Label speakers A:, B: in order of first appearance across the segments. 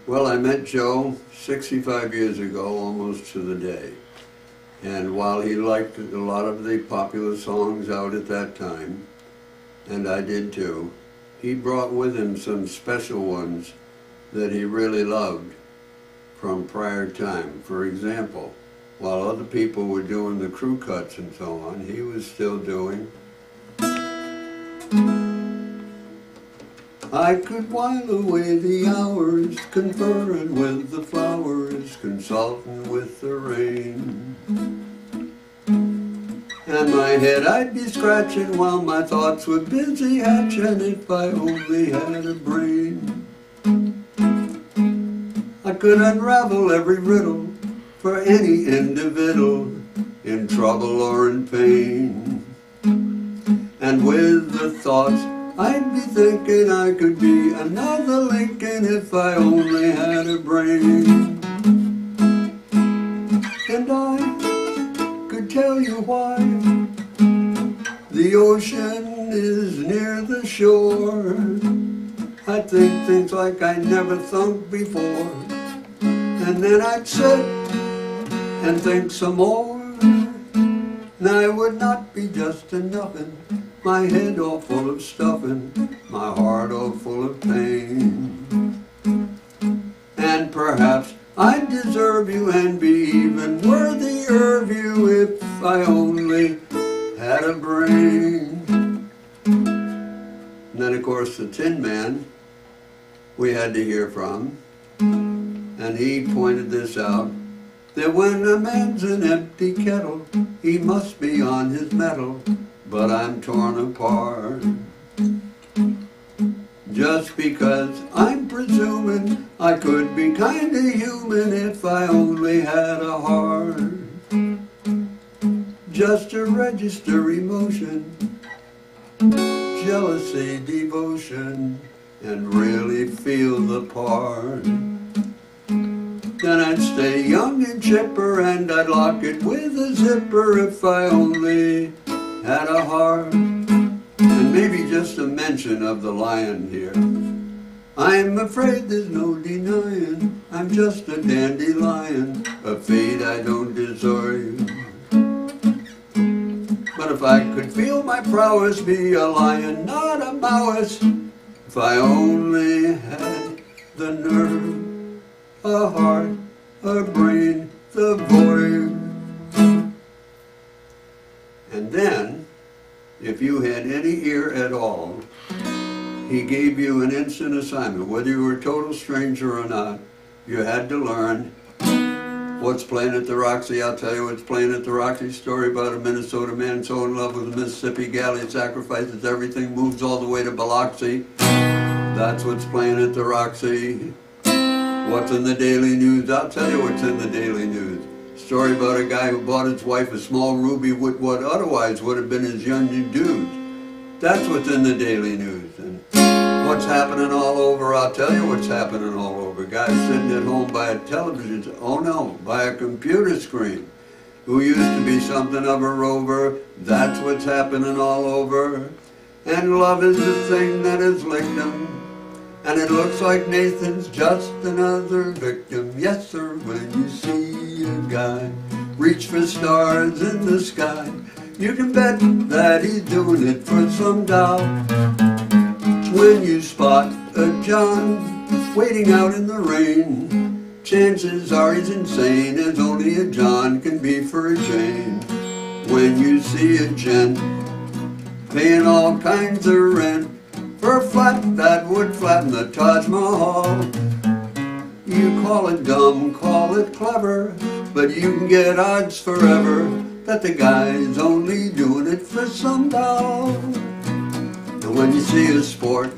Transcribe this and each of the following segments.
A: Well, I met Joe 65 years ago, almost to the day. And while he liked a lot of the popular songs out at that time, and I did too, he brought with him some special ones that he really loved from prior time. For example, while other people were doing the crew cuts and so on, he was still doing I could while away the hours, conferring with the flowers, consulting with the rain. And my head I'd be scratching while my thoughts were busy hatching if I only had a brain. I could unravel every riddle for any individual in trouble or in pain. And with the thoughts I'd be thinking I could be another Lincoln if I only had a brain. And I could tell you why the ocean is near the shore. I think things like I never thought before, and then I'd sit and think some more, and I would not be just a nothing. My head all full of stuffing, my heart all full of pain. And perhaps I'd deserve you and be even worthier of you if I only had a brain. And then of course the Tin Man we had to hear from, and he pointed this out, that when a man's an empty kettle, he must be on his mettle. But I'm torn apart just because I'm presuming I could be kinda human if I only had a heart, just to register emotion, jealousy, devotion, and really feel the part. Then I'd stay young and chipper, and I'd lock it with a zipper if I only had a heart. And maybe just a mention of the lion here. I'm afraid there's no denying I'm just a dandelion, a fate I don't deserve. But if I could feel my prowess, be a lion, not a mouse, if I only had the nerve, a heart, a brain, the void. And then, if you had any ear at all, he gave you an instant assignment. Whether you were a total stranger or not, you had to learn what's playing at the Roxy. I'll tell you what's playing at the Roxy. Story about a Minnesota man so in love with a Mississippi gal he sacrifices everything, moves all the way to Biloxi. That's what's playing at the Roxy. What's in the Daily News? I'll tell you what's in the Daily News. Story about a guy who bought his wife a small ruby with what otherwise would have been his young dude. That's what's in the Daily News. And what's happening all over, I'll tell you what's happening all over. Guys sitting at home by a television, oh no, by a computer screen, who used to be something of a rover. That's what's happening all over. And love is the thing that has licked him. And it looks like Nathan's just another victim. Yes, sir, when you see a guy reach for stars in the sky, you can bet that he's doing it for some doll. When you spot a John waiting out in the rain, chances are he's insane, as only a John can be for a Jane. When you see a gent paying all kinds of rent for a flat that would flatten the Taj Mahal, you call it dumb, call it clever, but you can get odds forever that the guy's only doing it for some doll. And when you see a sport,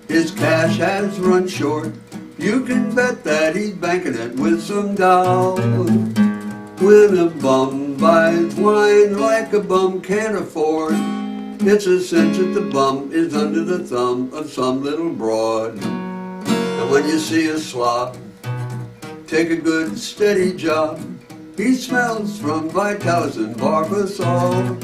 A: his cash has run short, you can bet that he's banking it with some doll. When a bum buys wine like a bum can't afford, it's a cinch that the bum is under the thumb of some little broad. And when you see a slob take a good steady job, he smells from Vitalis and Barbasol.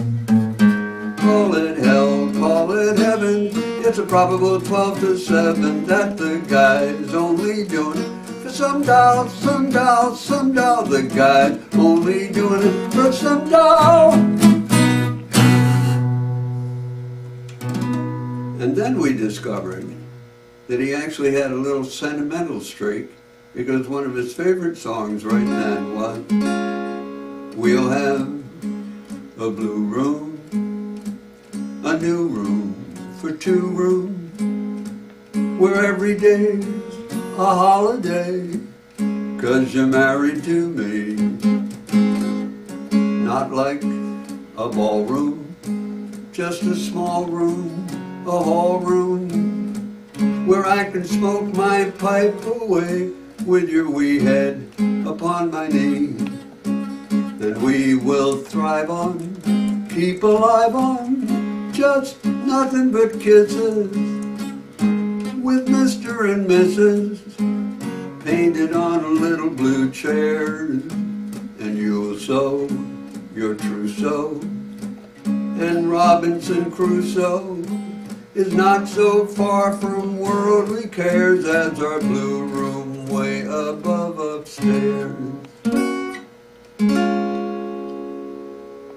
A: call it hell, call it heaven. It's a probable 12 to 7 that the guy's only doing it for some doll, some doll, some doll. The guy's only doing it for some doll. And then we discovered that he actually had a little sentimental streak, because one of his favorite songs right then was, we'll have a blue room, a new room for 2 rooms, where every day's a holiday, 'cause you're married to me. Not like a ballroom, just a small room, a hall room, where I can smoke my pipe away with your wee head upon my knee. And we will thrive on, keep alive on, just nothing but kisses, with Mr. and Mrs. painted on a little blue chairs. And you'll sew your trousseau, and Robinson Crusoe is not so far from worldly cares as our blue room way above upstairs.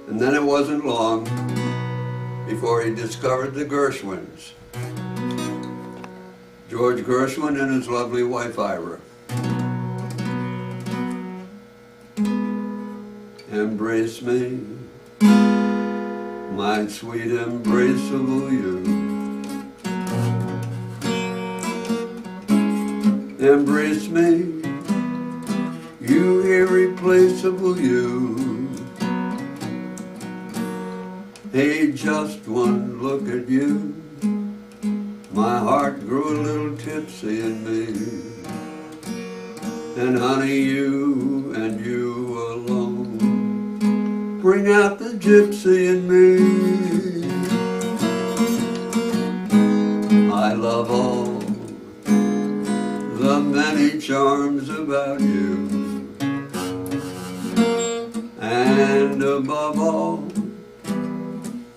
A: And then it wasn't long before he discovered the Gershwins. George Gershwin and his lovely wife Ira. Embrace me, my sweet embraceable you. Embrace me, you irreplaceable you. Hey, just one look at you, my heart grew a little tipsy in me. And honey, you and you alone bring out the gypsy in me. I love all the many charms about you, and above all,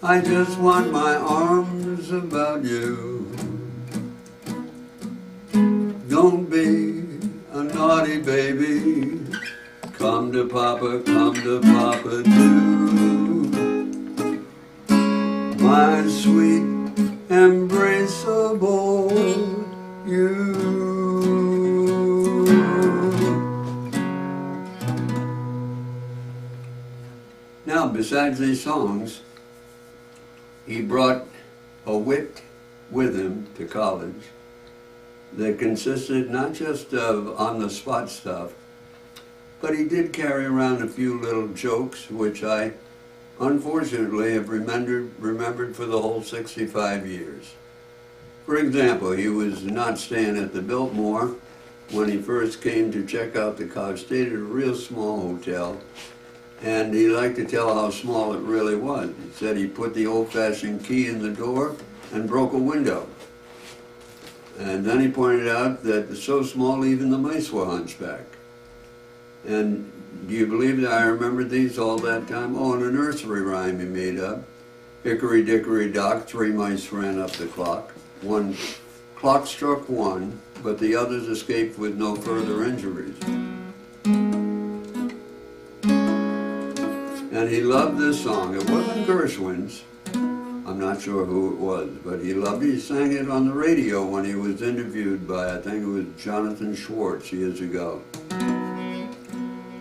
A: I just want my arms about you. Don't be a naughty baby, come to Papa too. My sweet embraceable you. Now, besides these songs, he brought a wit with him to college that consisted not just of on-the-spot stuff, but he did carry around a few little jokes, which I unfortunately have remembered for the whole 65 years. For example, he was not staying at the Biltmore when he first came to check out the college. Stayed at a real small hotel, and he liked to tell how small it really was. He said he put the old-fashioned key in the door and broke a window. And then he pointed out that it's so small even the mice were hunchback. And do you believe that I remembered these all that time? Oh, and a nursery rhyme he made up. Hickory dickory dock, 3 mice ran up the clock. One clock struck 1, but the others escaped with no further injuries. And he loved this song. It wasn't Gershwin's. I'm not sure who it was, but he loved it. He sang it on the radio when he was interviewed by, I think it was Jonathan Schwartz years ago.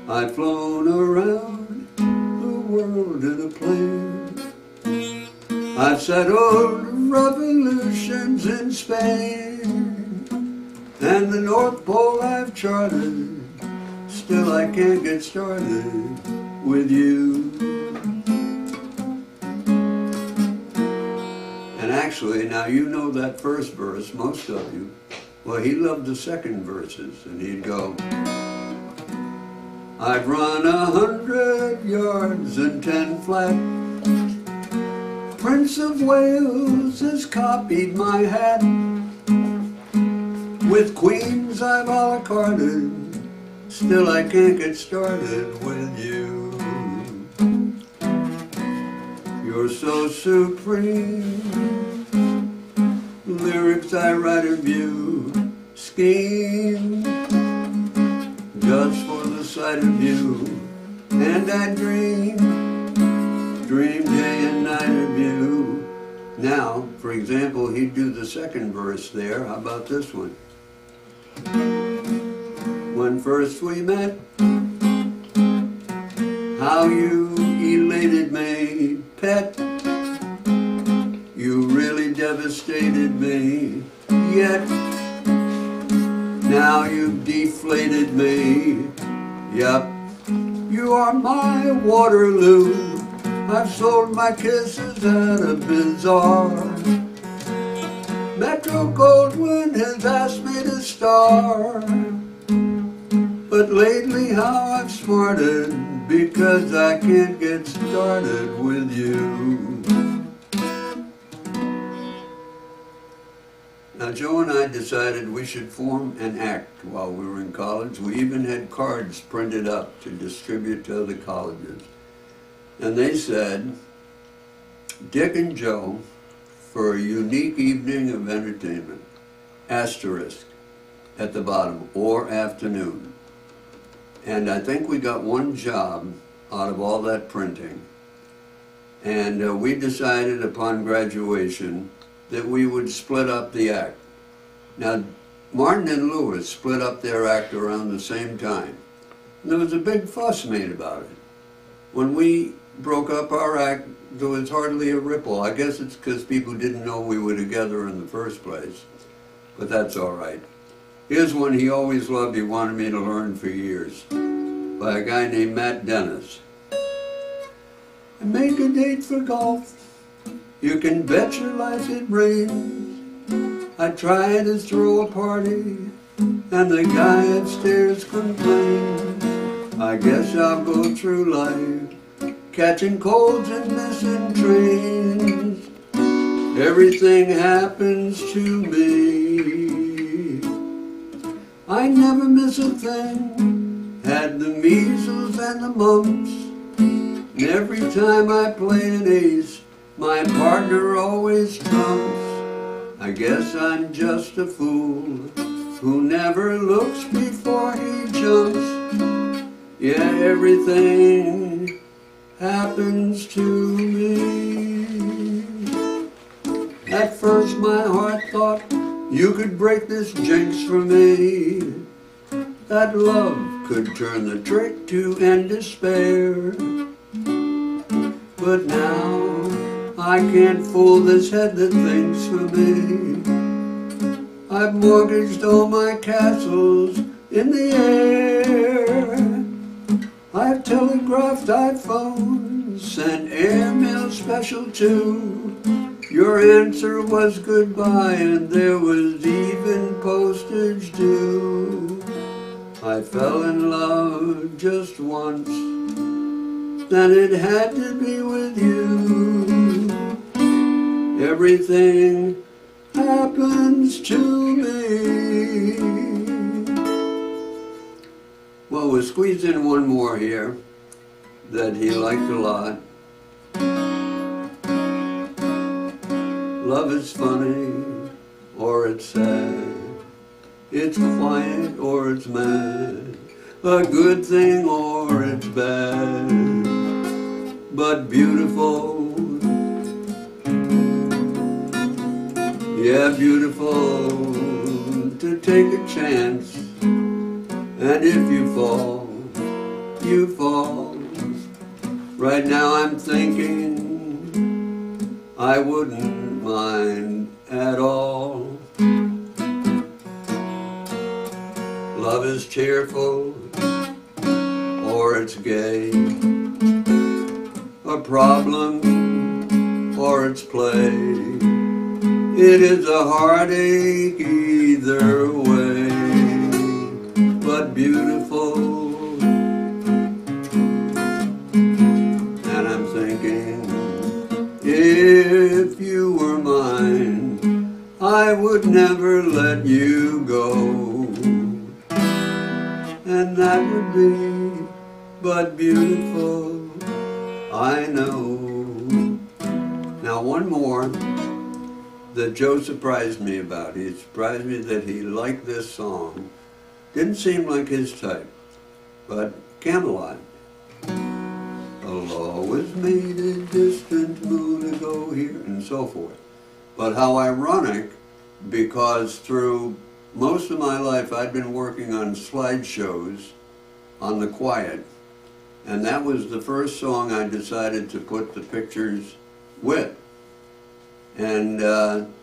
A: I've flown around the world in a plane. I've settled revolutions in Spain, and the North Pole I've charted. Still I can't get started with you. And actually, now you know that first verse, most of you. Well, he loved the second verses, and he'd go, I've run 100 yards and 10 flat. Prince of Wales has copied my hat. With queens I've a la carted. Still I can't get started with you. you're so supreme. Lyrics I write of you, scheme just for the sight of you. And I dream day and night of you. Now, for example, he'd do the second verse there. How about this one? When first we met, how you elated me, pet. You really devastated me, yet now you've deflated me. Yup, you are my Waterloo. I've sold my kisses at a bazaar. Metro Goldwyn has asked me to star. But lately how I've smarted, because I can't get started with you. Now Joe and I decided we should form an act while we were in college. We even had cards printed up to distribute to other colleges. And they said, Dick and Joe for a unique evening of entertainment, asterisk at the bottom, or afternoon. And I think we got one job out of all that printing. And we decided upon graduation that we would split up the act. Now, Martin and Lewis split up their act around the same time. And there was a big fuss made about it. When we broke up our act, there was hardly a ripple. I guess it's because people didn't know we were together in the first place. But that's all right. Here's one he always loved, he wanted me to learn for years, by a guy named Matt Dennis. I make a date for golf. You can bet your life it rains. I try to throw a party, and the guy upstairs complains. I guess I'll go through life, catching colds and missing trains. Everything happens to me. I never miss a thing. Had the measles and the mumps. And every time I play an ace, my partner always trumps. I guess I'm just a fool who never looks before he jumps. Yeah, everything happens to me. At first my heart thought you could break this jinx for me, that love could turn the trick to end despair. But now I can't fool this head that thinks for me. I've mortgaged all my castles in the air. I've telegraphed, I've phoned, sent airmail special too. Your answer was goodbye, and there was even postage due. I fell in love just once, then it had to be with you. Everything happens to me. Well, we'll squeeze in one more here that he liked a lot. Love is funny, or it's sad. It's quiet, or it's mad. A good thing, or it's bad. But beautiful, yeah, beautiful to take a chance. And if you fall, you fall. Right now I'm thinking I wouldn't mind at all. Love is cheerful, or it's gay. A problem, or it's play. It is a heartache either way. But beautiful, and I'm thinking, if you were mine, I would never let you go. And that would be but beautiful, I know. Now one more that Joe surprised me about. He surprised me that he liked this song. Didn't seem like his type, but Camelot. I'll always meet a distant moon to go here, and so forth. But how ironic, because through most of my life I'd been working on slideshows on the quiet, and that was the first song I decided to put the pictures with. And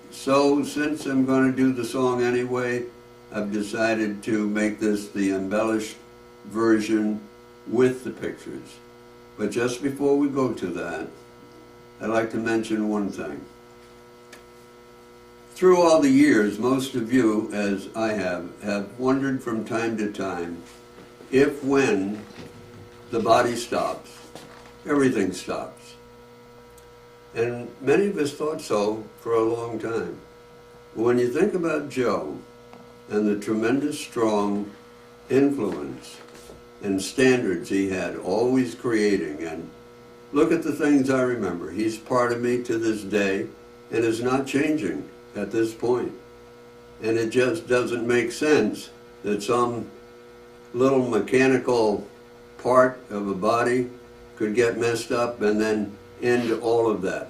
A: so since I'm going to do the song anyway, I've decided to make this the embellished version with the pictures. But just before we go to that, I'd like to mention one thing. Through all the years, most of you, as I have wondered from time to time, if when the body stops, everything stops. And many of us thought so for a long time. But when you think about Joe and the tremendous strong influence and standards he had, always creating, and look at the things I remember. He's part of me to this day and is not changing at this point. And it just doesn't make sense that some little mechanical part of a body could get messed up and then end all of that.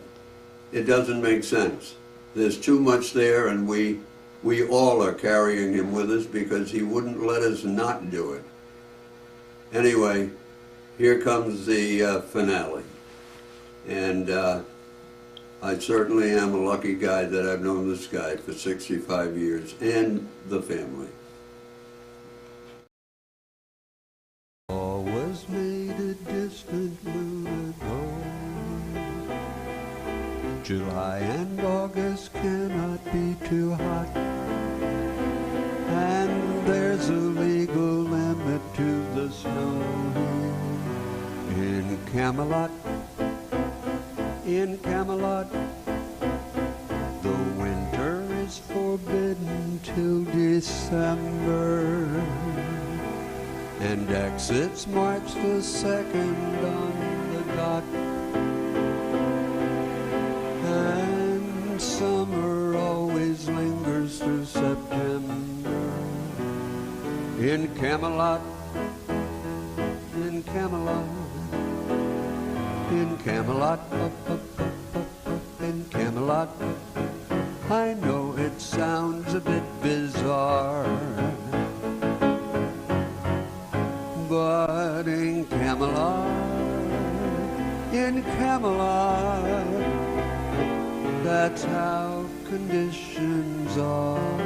A: It doesn't make sense. There's too much there, and we all are carrying him with us because he wouldn't let us not do it. Anyway, here comes the finale. And I certainly am a lucky guy that I've known this guy for 65 years, and the family. Always made a distant blue ago. July and August cannot be too hot, and there's a legal limit to the snow in Camelot. In Camelot, the winter is forbidden till December, and exits March the 2nd on the dot, and summer always lingers through September. In Camelot, in Camelot, in Camelot, up, up, up, up, up, in Camelot. I know it sounds a bit bizarre, but in Camelot, that's how conditions are.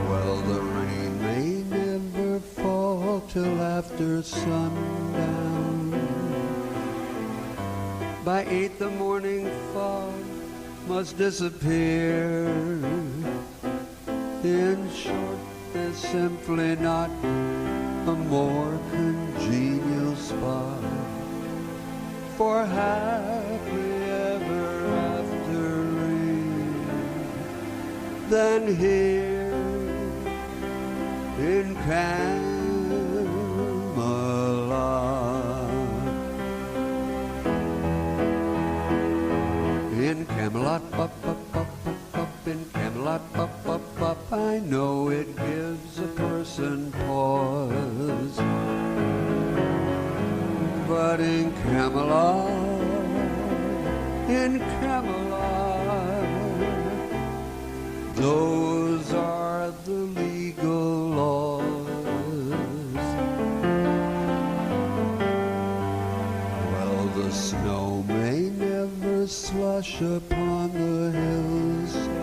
A: Well, the rain may never fall till after sundown. By 8 the morning fog must disappear. In short, there's simply not a more congenial spot for happily ever after rain than here in Camelot. In Camelot, up, up, up, up, up, in Camelot, up, up, up. I know it gives a person pause, but in Camelot, those are the legal laws. Well, the snow may never slush upon the hillside.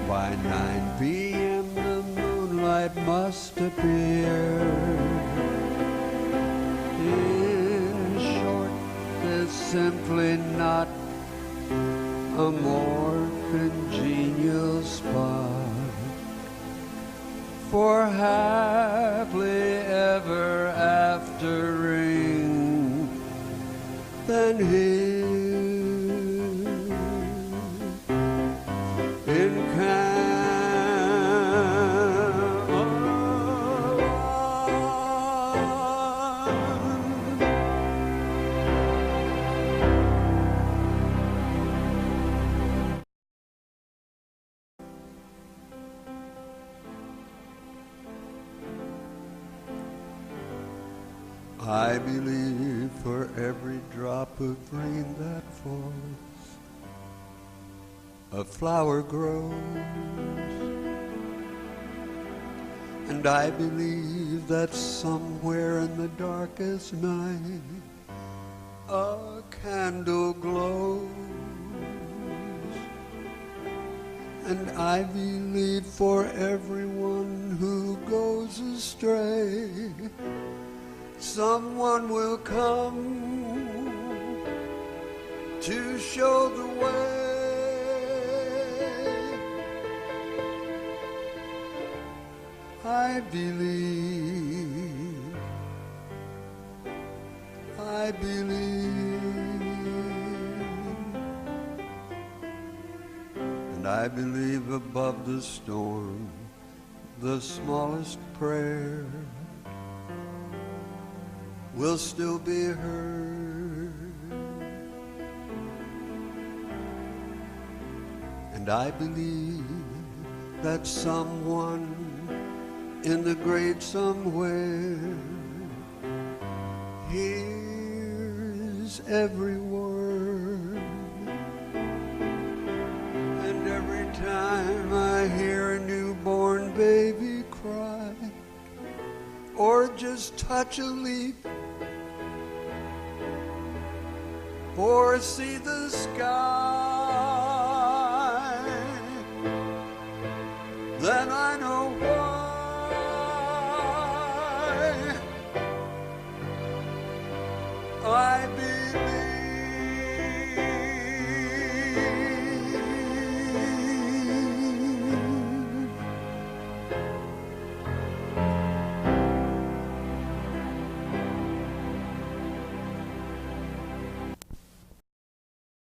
A: By 9 p.m. the moonlight must appear. In short, there's simply not a more congenial spot for happily ever aftering than here in Camelot. I believe for every drop of rain that falls, a flower grows. And I believe that somewhere in the darkest night, a candle glows. And I believe for everyone who goes astray, someone will come to show the way. I believe, I believe, and I believe above the storm, the smallest prayer will still be heard. And I believe that someone in the great somewhere hears every word. And every time I hear a newborn baby cry, or just touch a leaf, or see the sky, then I know why I believe.